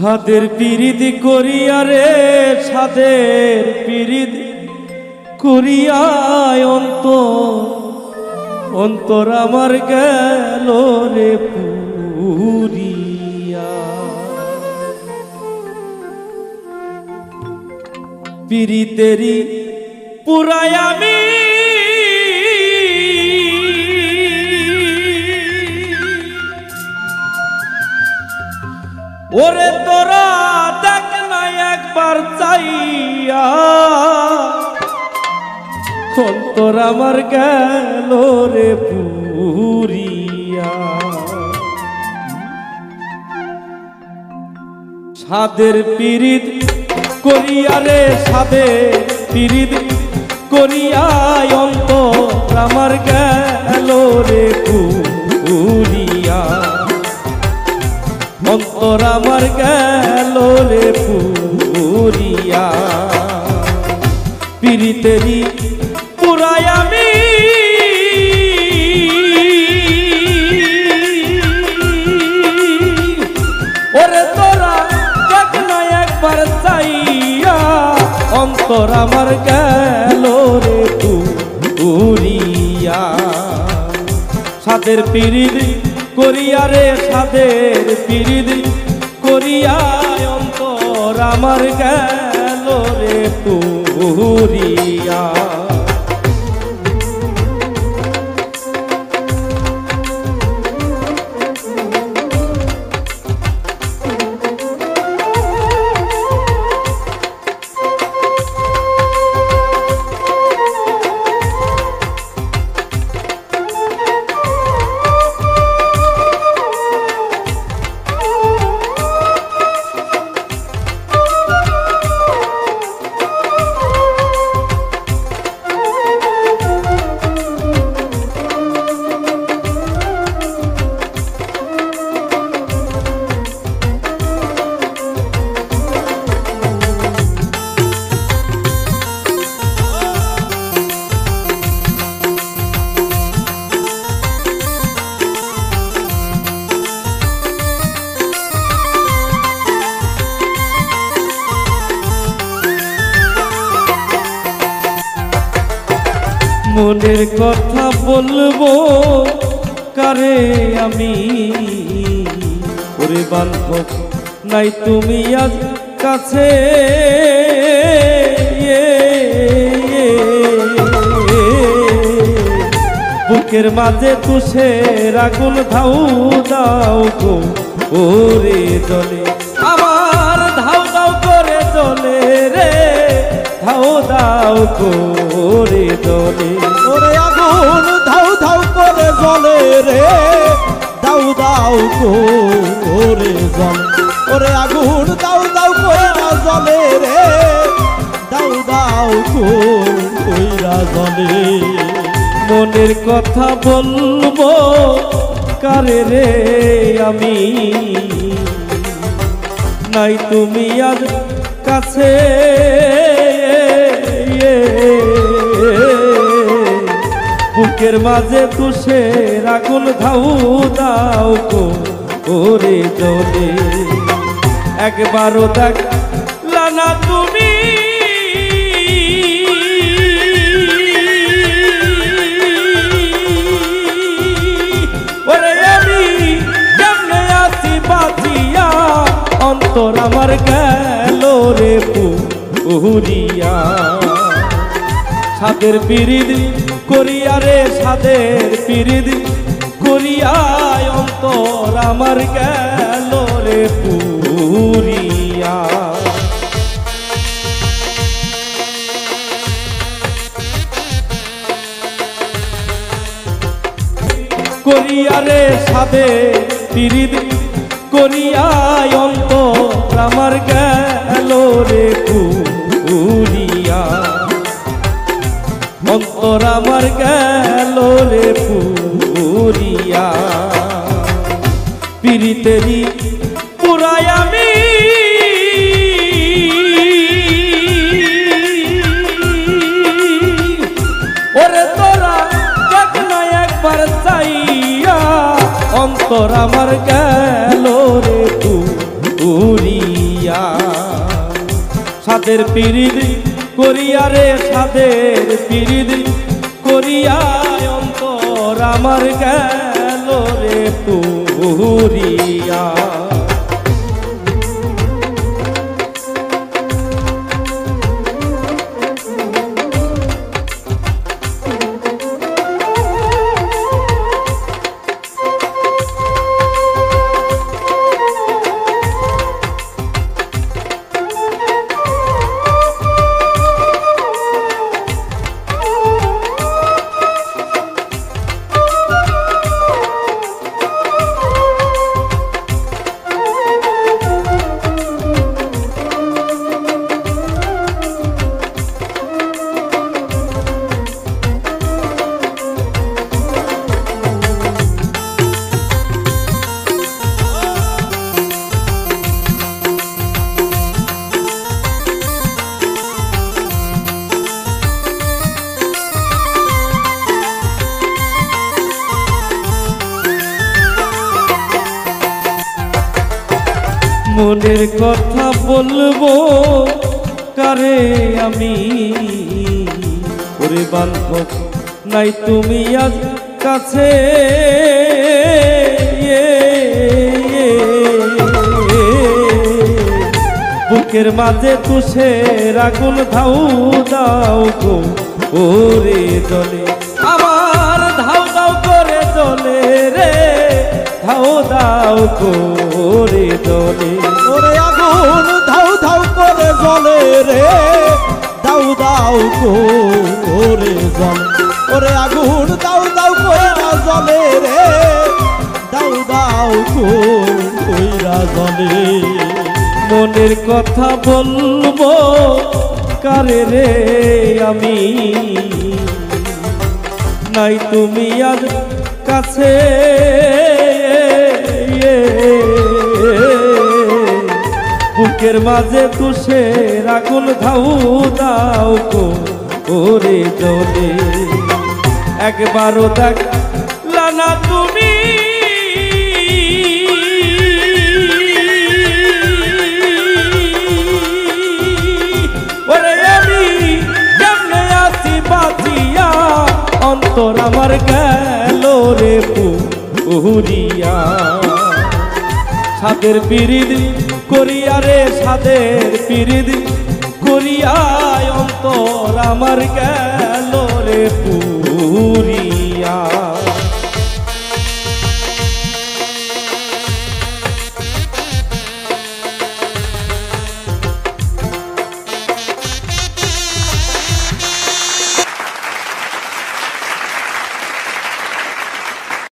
ছাদের পিরিত করিয়া রে ছাদের পিরিত করিয়া অন্তর আমার গেল রে পুরিয়া। পিরিতেরি পুরাই আমি ওরে তোরা দেখ না একবার চাইয়া অন্তর আমার গেল রে পুরিয়া। ছাদের পিরিত করিয়া রে ছাদের পিরিত করিয়া অন্তর আমার গেল রে পুরিয়া। অন্তর আমার গেল রে পুরিয়া। পিরিতেরি পুরাই আমি ওরে তোরা দেখ না একবার চাইয়া অন্তর আমার গেল রে পুরিয়া। ছাদের পিরিত করিয়া রে ছাদের পিরিত করিয়া অন্তর আমার গেল রে পুরিয়া। মনের কথা বলবো কারে আমি ওরে বান্ধব নাই তুমি আজ কাছে। বুকের মাঝে তুষের আগুন ধাউ দাও গো ওরে জলে আমার ধাউ দাও করে জলে রে ধাউ দাও করে জলে ওরে আগুন ধাউ ধাউ করে জলে রে দাউ দাউ করে জলে। ওরে আগুন দাউ দাউ করে জলে রে দাউ দাউ কইরা জলে। মনের কথা বলবো কারে রে আমি নাই তুমি আজ কাছে। বুকের মাঝে তুষের আগুন ধাউ দাও করে জলে একবারও দেখলা না তুমি ওরে আমি কেমনে আছি বাঁচিয়া অন্তর আমার গেল রে পুরিয়া। ছাদের পিরিত করিয়া রে ছাদের পিরিত করিয়া অন্তর আমার গেল রে পুরিয়া। করিয়া রে ছাদের পিরিত করিয়া অন্তর আমার গেল রে পুরিয়া। অন্তর আমার গেল রে পুরিয়া। পিরিতেরি পুরাই আমি ওরে তোরা দেখ না একবার চাইয়া অন্তর আমার গেল রে পুরিয়া। সাদের পিরিদ করিয়া রে সাদের পিরিদ করিয়া অন্তর আমার গেল রে পুরিয়া। মনের কথা বলবো কারে আমি, ওরে বান্ধব নাই তুমি আজ কাছে। বুকের মাঝে তুষের আগুন ধাউ দাও গো ওরে জলে আমার, ধাউ দাও করে জলে রে, ধাউ দাও করে জলে। ওরে আগুন ধাউ ধাউ করে জ্বলে রে, দাউ দাউ করে জ্বলে। ওরে আগুন দাউ দাউ করে জ্বলে রে, দাউ দাউ কইরা জ্বলে। মনের কথা বলবো কারে রে আমি, নাই তুমি আজ কাছে। বুকের মাঝে তুষের আগুন ধাউ দাও গো ওরে জলে। একবারও দেখলা না তুমি ওরে আমি কেমনে আছি বাঁচিয়া, অন্তর আমার গেল রে পুরিয়া। সাদের পিরিদ করিয়া রে সাদের পিরিদ করিয়া অন্তর আমার গেল রে পুরিয়া।